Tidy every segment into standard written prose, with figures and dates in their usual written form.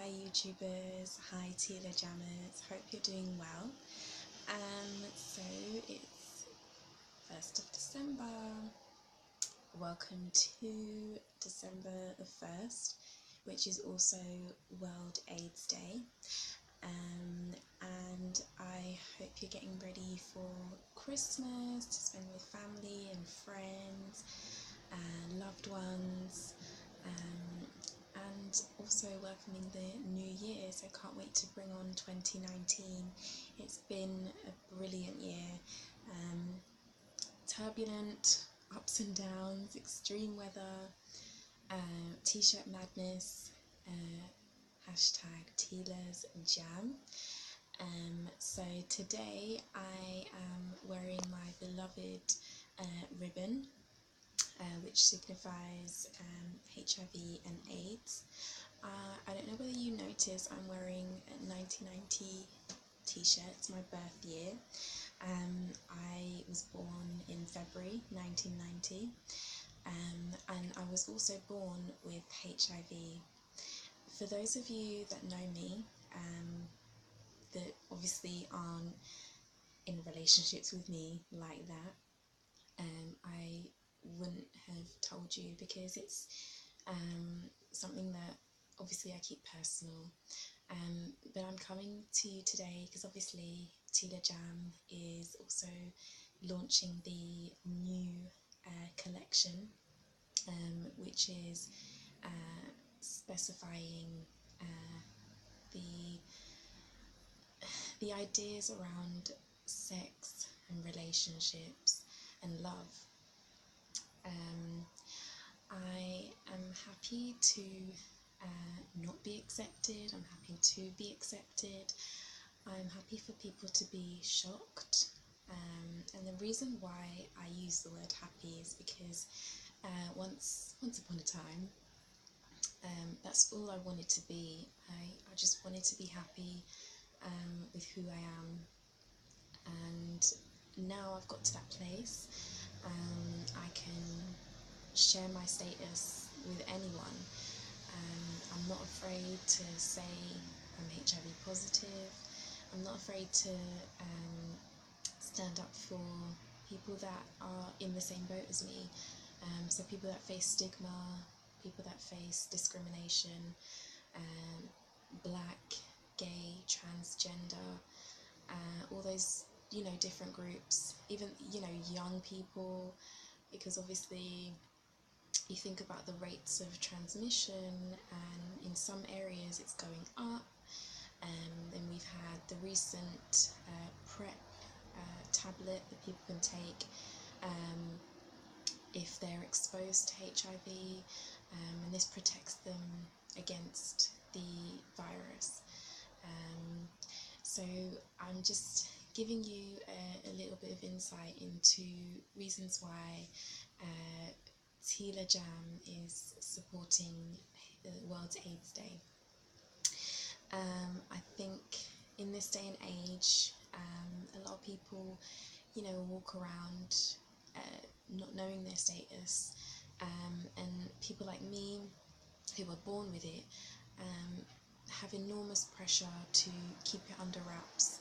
Hi YouTubers, hi Teela Jammers, hope you're doing well. So it's 1st of December. Welcome to December the 1st, which is also World AIDS Day. And I hope you're getting ready for Christmas to spend with family and friends and loved ones. And also welcoming the new year, so I can't wait to bring on 2019. It's been a brilliant year, turbulent, ups and downs, extreme weather, t-shirt madness, hashtag Teela's Jam. So today I am wearing my beloved ribbon, which signifies HIV and AIDS. I don't know whether you notice I'm wearing a 1990 t-shirt, it's my birth year. I was born in February 1990, and I was also born with HIV. For those of you that know me, that obviously aren't in relationships with me like that, I wouldn't have told you because it's something that obviously I keep personal. But I'm coming to you today because obviously Teela Jam is also launching the new collection, which is specifying the ideas around sex and relationships and love. I am happy to not be accepted. I'm happy to be accepted. I'm happy for people to be shocked. And the reason why I use the word happy is because once upon a time, that's all I wanted to be. I just wanted to be happy with who I am. And now I've got to that place. I can share my status with anyone. I'm not afraid to say I'm HIV positive. I'm not afraid to stand up for people that are in the same boat as me. So people that face stigma, people that face discrimination, black, gay, transgender, all those, different groups, even, young people, because obviously you think about the rates of transmission, and in some areas it's going up. Then we've had the recent PrEP tablet that people can take if they're exposed to HIV, and this protects them against the virus. So I'm just giving you a little bit of insight into reasons why Teela Jam is supporting World AIDS Day. I think in this day and age, a lot of people, walk around not knowing their status, and people like me who were born with it have enormous pressure to keep it under wraps.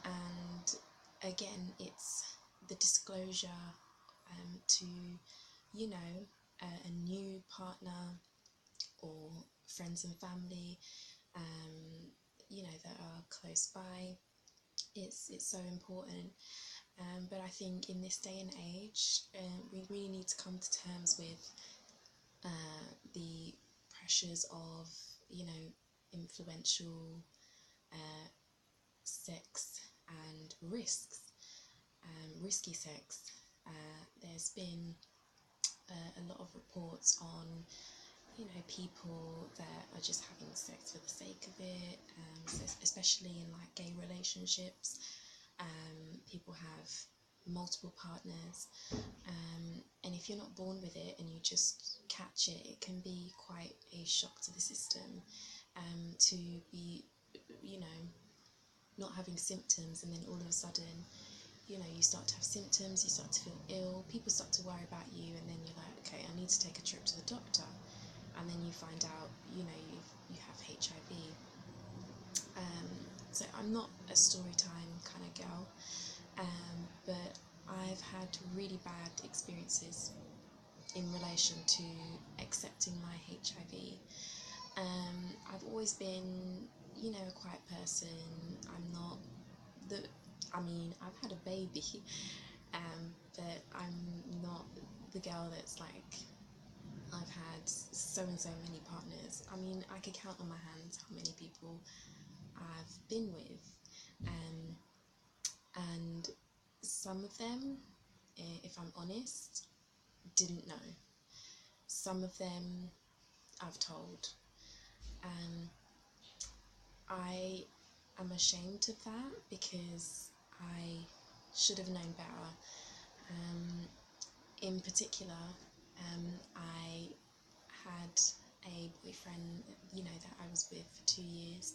And again, it's the disclosure to, a new partner or friends and family, that are close by. It's so important. But I think in this day and age, we really need to come to terms with the pressures of, influential sex and risky sex. There's been a lot of reports on, people that are just having sex for the sake of it, especially in like gay relationships. People have multiple partners, and if you're not born with it and you just catch it, it can be quite a shock to the system, to be, not having symptoms, and then all of a sudden, you start to have symptoms, you start to feel ill, people start to worry about you, and then you're like, okay, I need to take a trip to the doctor, and then you find out, you have I'm not a story time kind of girl, but I've had really bad experiences in relation to accepting my HIV. I've always been, a quiet person. I'm not I've had a baby, but I'm not the girl that's like, I've had so and so many partners. I could count on my hands how many people I've been with, and some of them, if I'm honest, didn't know. Some of them I've told. I am ashamed of that because I should have known better. In particular, I had a boyfriend, that I was with for 2 years.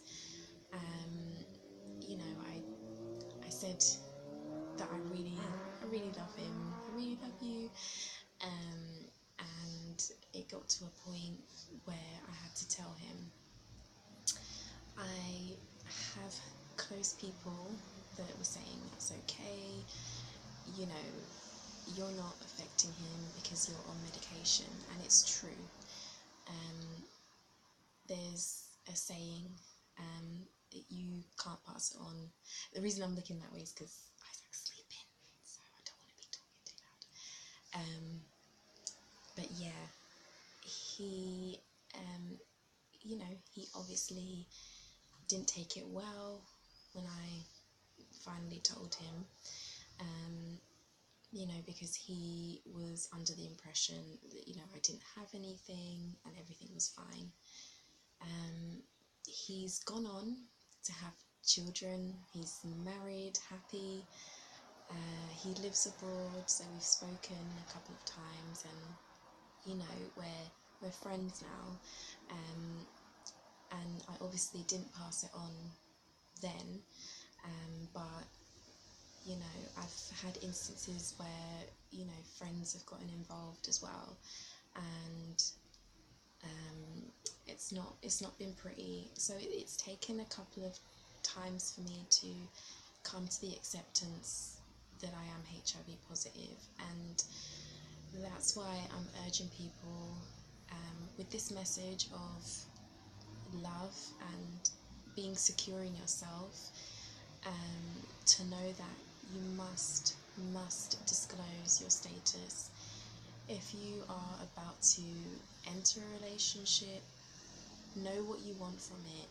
I said that I really love him. I really love you. And it got to a point where I had to tell him. I have close people that were saying it's okay, you're not affecting him because you're on medication, and it's true. There's a saying that you can't pass it on. The reason I'm looking that way is because Isaac's sleeping, so I don't want to be talking too loud. But yeah, he, he obviously didn't take it well when I finally told him, because he was under the impression that, I didn't have anything and everything was fine. He's gone on to have children. He's married, happy. He lives abroad, so we've spoken a couple of times, and we're friends now. And I obviously didn't pass it on then, but I've had instances where friends have gotten involved as well, and it's not been pretty. So it's taken a couple of times for me to come to the acceptance that I am HIV positive, and that's why I'm urging people with this message of love and being secure in yourself, to know that you must disclose your status. If you are about to enter a relationship, know what you want from it.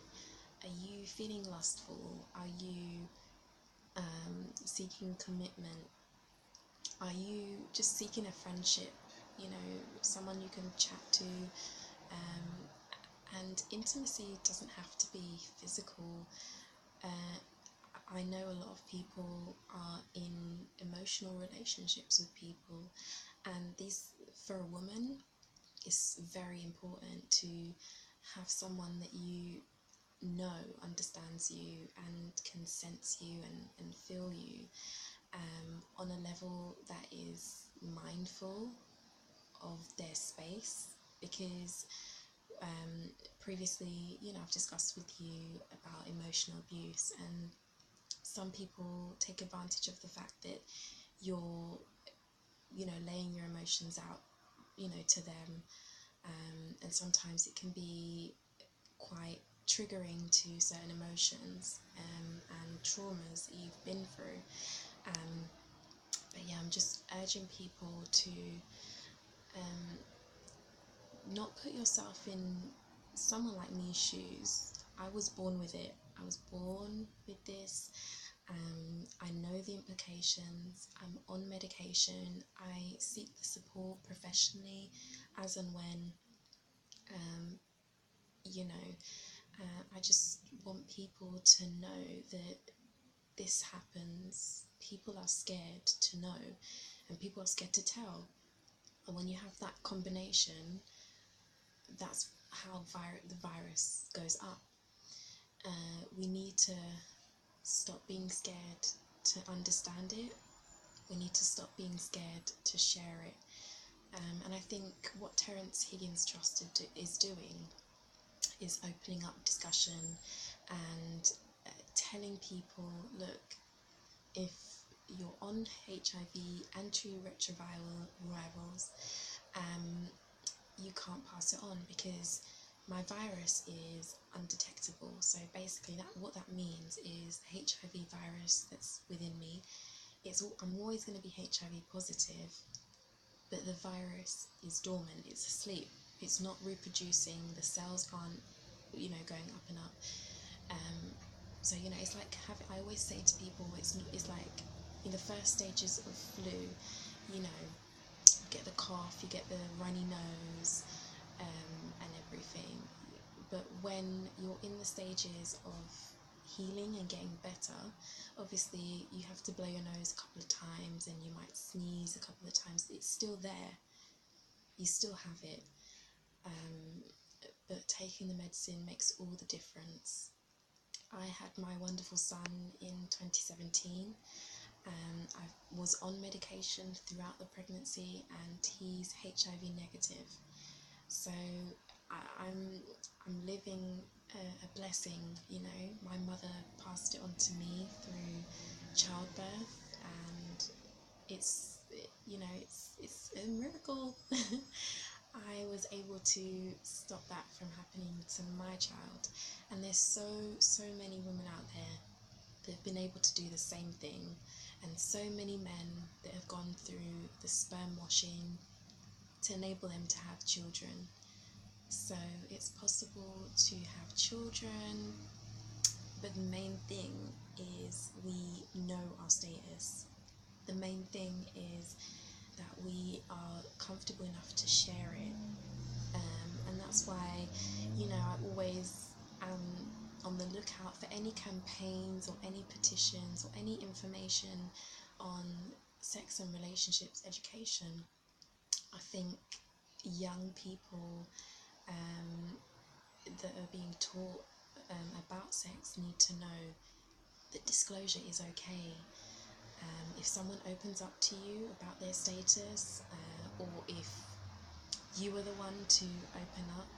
Are you feeling lustful? Are you seeking commitment? Are you just seeking a friendship? Someone you can chat to. And intimacy doesn't have to be physical. I know a lot of people are in emotional relationships with people, and for a woman, it's very important to have someone that you know understands you and can sense you and feel you on a level that is mindful of their space, because previously, I've discussed with you about emotional abuse, and some people take advantage of the fact that you're, laying your emotions out, to them, and sometimes it can be quite triggering to certain emotions and traumas that you've been through. But yeah, I'm just urging people to not put yourself in someone like me's shoes. I was born with it. I was born with this. I know the implications. I'm on medication. I seek the support professionally as and when. I just want people to know that this happens. People are scared to know, and people are scared to tell. And when you have that combination, that's how the virus goes up. We need to stop being scared to understand it. We need to stop being scared to share it. And I think what Terence Higgins Trusted is doing is opening up discussion and telling people, look, if you're on HIV antiretrovirals, you can't pass it on because my virus is undetectable. So basically what that means is the HIV virus that's within me, I'm always going to be HIV positive, but the virus is dormant, it's asleep, it's not reproducing, the cells aren't, going up and up. So, it's like I always say to people, it's like in the first stages of flu, you get the cough, you get the runny nose, and everything. But when you're in the stages of healing and getting better, obviously you have to blow your nose a couple of times and you might sneeze a couple of times. It's still there. You still have it. But taking the medicine makes all the difference. I had my wonderful son in 2017. I was on medication throughout the pregnancy and he's HIV negative. So I'm living a blessing, My mother passed it on to me through childbirth, and it's a miracle. I was able to stop that from happening to my child, and there's so many women out there that have been able to do the same thing, and so many men that have gone through the sperm washing to enable them to have children. So it's possible to have children, but the main thing is we know our status. The main thing is that we are comfortable enough to share it. And that's why, I always am on the lookout for any campaigns or any petitions or any information on sex and relationships education. I think young people that are being taught about sex need to know that disclosure is okay. If someone opens up to you about their status, or if you are the one to open up,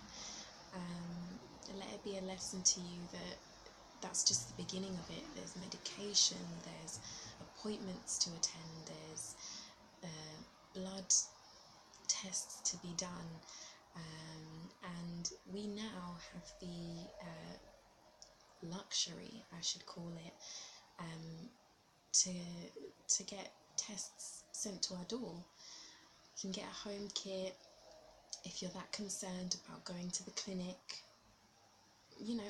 let it be a lesson to you that that's just the beginning of it. There's medication, there's appointments to attend, there's blood tests to be done, and we now have the luxury, I should call it, to get tests sent to our door. You can get a home kit. If you're that concerned about going to the clinic,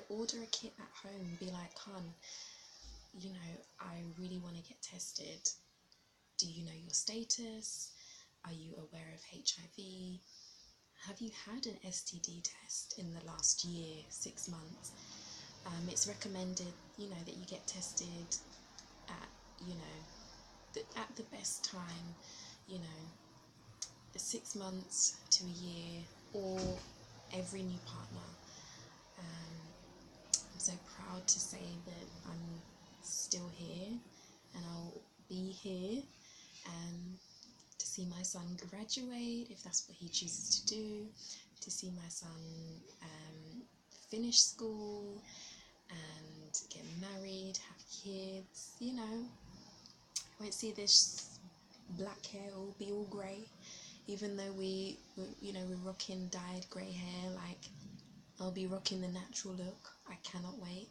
order a kit at home. Be like, hon, I really want to get tested. Do you know your status? Are you aware of HIV? Have you had an STD test in the last year, 6 months? It's recommended, that you get tested at, at the best time, 6 months to a year, or every new partner. I'm so proud to say that I'm still here, and I'll be here to see my son graduate, if that's what he chooses to do, to see my son finish school and get married, have kids. I won't see this black hair be all grey, even though we're rocking dyed grey hair. Like, I'll be rocking the natural look. I cannot wait.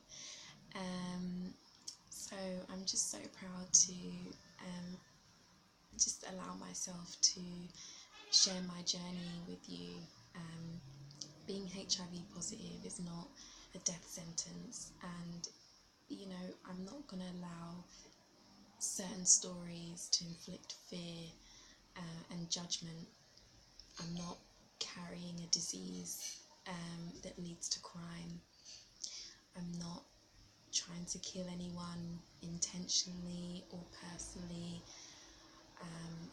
So I'm just so proud to just allow myself to share my journey with you. Being HIV positive is not a death sentence, and I'm not going to allow certain stories to inflict fear and judgment. I'm not carrying a disease that leads to crime. I'm not trying to kill anyone intentionally or personally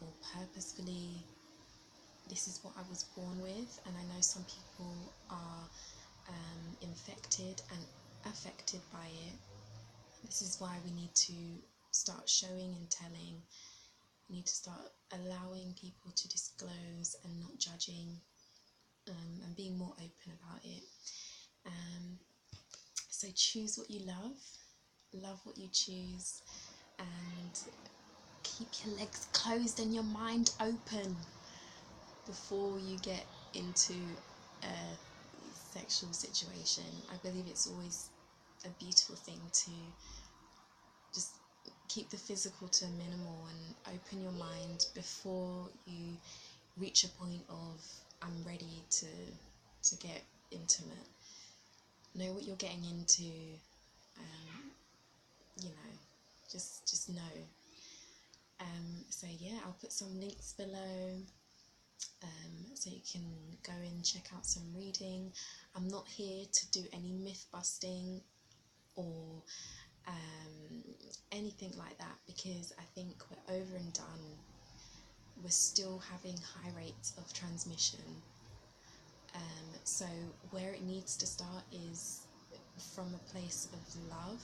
or purposefully. This is what I was born with, and I know some people are infected and affected by it. This is why we need to start showing and telling. We need to start allowing people to disclose and not judging, and being more open about it. So choose what you love, love what you choose, and keep your legs closed and your mind open before you get into a sexual situation. I believe it's always a beautiful thing to just keep the physical to a minimal and open your mind before you reach a point of I'm ready to get intimate. Know what you're getting into, you know, just know. So yeah, I'll put some links below, so you can go and check out some reading. I'm not here to do any myth busting or anything like that, because I think we're over and done. We're still having high rates of transmission. So where it needs to start is from a place of love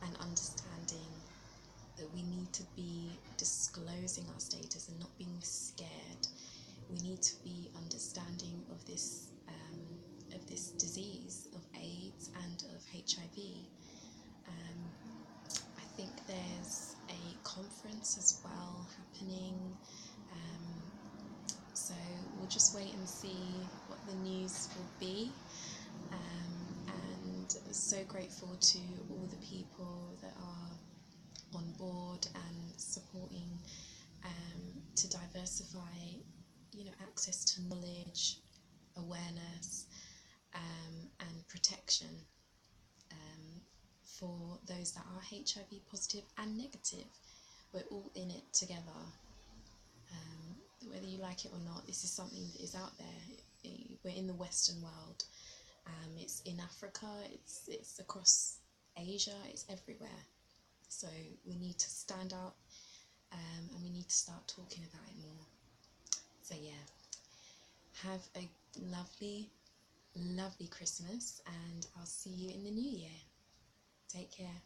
and understanding that we need to be disclosing our status and not being scared. We need to be understanding of this disease of AIDS and of HIV. I think there's a conference as well happening, so we'll just wait and see what the news will be. And so grateful to all the people that are on board and supporting, to diversify, you know, access to knowledge, awareness, and protection, for those that are HIV positive and negative. We're all in it together. Whether you like it or not, this is something that is out there. We're in the Western world. It's in Africa, it's across Asia, it's everywhere. So we need to stand up, and we need to start talking about it more. So yeah, have a lovely, lovely Christmas, and I'll see you in the new year. Take care.